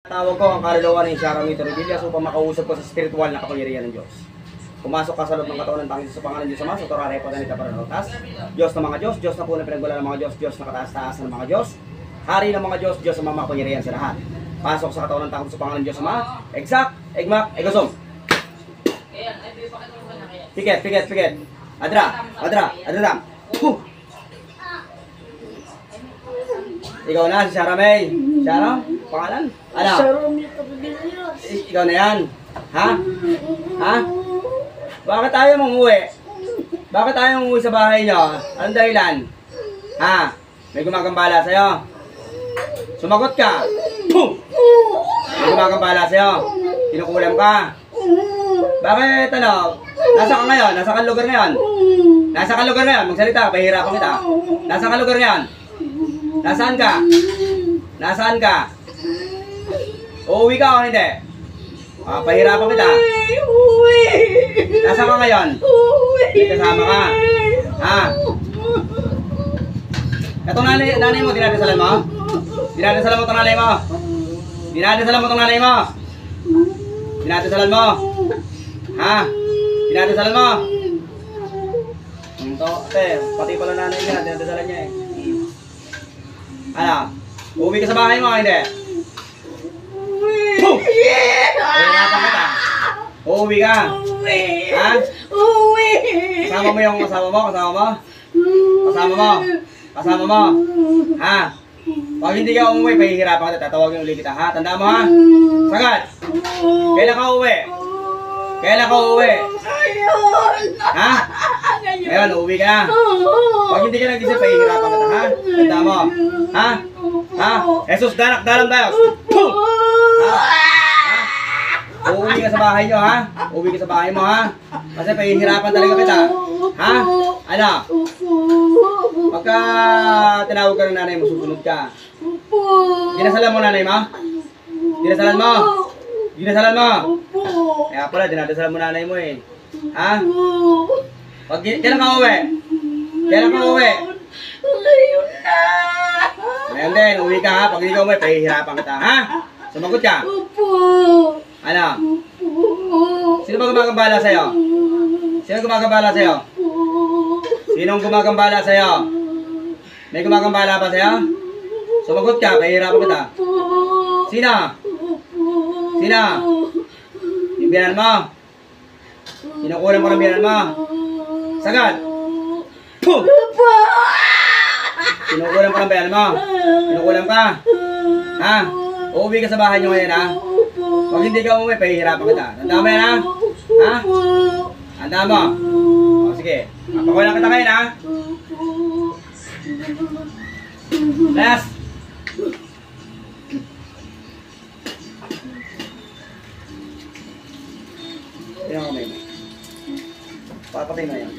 Tawag ko ang kaluluwa ni Sharamito Revilla upang makausap ko sa spiritual na kapangyarihan ng Diyos. Pumasok ka sa loob ng katawan ng tanging sa pangalan ng Diyos Ama, sa Torah, Repo, Danita, Paranotas. Diyos ng mga Diyos, Diyos na po na pinagwala ng mga Diyos, Diyos na kataas-taas ng mga Diyos, Hari ng mga Diyos, Diyos ang mga kapangyarihan sa lahat. Pasok sa katawan ng tanging sa pangalan ng Diyos Ama, Exact, Egmak, Egosum. Piket, piket, piket. Adra. Ikaw na, si Shara May. Shara? Pangalan? Ano? Sharamito Revilla. Ikaw na yan. Ha? Ha? Bakit tayo umuwi? Bakit tayo umuwi sa bahay nyo? Anong dahilan? Ha? May gumagambala sa'yo? Sumagot ka. Puh! May gumagambala sa'yo? Kinukulam ka? Bakit ano? Nasa ka ngayon? Nasa ka lugar ngayon? Nasa ka lugar ngayon? Magsalita, pahihirapan kita. Nasa ka lugar ngayon? Nasaan ka? Nasaan ka? Uuwi ka o hindi? Pahirapan kita. Uwi. Nasaan ka ngayon? Uwi. May kasama ka? Ha? Itong nanay mo, dinadasalan mo? Dinadasalan mo itong nanay mo? Dinadasalan mo itong nanay mo? Dinadasalan mo? Ha? Dinadasalan mo? Ito, ate, pati pala nanay niya, dinadasalan niya eh. Ano? Uuwi ka sa bahay mo, hindi? Puh! Pahirapan kita. Uuwi ka? Uwi. Ha? Uwi. Kasama mo yung kasama mo? Kasama mo? Kasama mo? Kasama mo? Ha? Pag hindi ka umuwi, pahihirapan kita. Tatawagin ulit kita, ha? Tandaan mo, ha? Sagad! Kailan ka uuwi? Kailan ka uuwi? Ngayon. Ha? Ngayon, uuwi ka na. Pag hindi ka nag-isip, pahihirapan kita, ha? Tandaan mo. Ha? Ha? Jesus, dalam tayo. Puh! Ha? Ha? Uuwi ka sa bahay nyo, ha? Uuwi ka sa bahay mo, ha? Kasi pahihirapan talaga kita. Ha? Ano? Pagka tinawag ka ng nanay mo, susunod ka. Dinasalan mo nanay mo? Dinasalan mo? Dinasalan mo? Kaya pala, dinadasalan mo nanay mo eh. Ha? Kailan ka uwi? Kailan ka uwi? Ngayon na. Ngayon din, uwi ka ha. Pag hindi ka uwi, pahihirapan kita, ha? Sumagot ka. Opo. Ano? Opo. Sino ba gumagambala sa'yo? Sino gumagambala sa'yo? Sinong gumagambala sa'yo? May gumagambala ba sa'yo? Sumagot ka, pahihirapan kita. Sino? Sino? Yung biyanan mo? Kinukulam ko ng biyanan mo? Sagad! Puh! Kinukulam ko ng biyanan mo? Kinukulam ka? Ha? Uuwi ka sa bahay nyo ngayon, ha? Pag hindi ka umuwi, pahihirapan kita. Tandaan mo yan, ha? Ha? Tandaan mo? O, sige. Papakulang kita ngayon, ha? Last! Yan ako, may. Papatay na yan.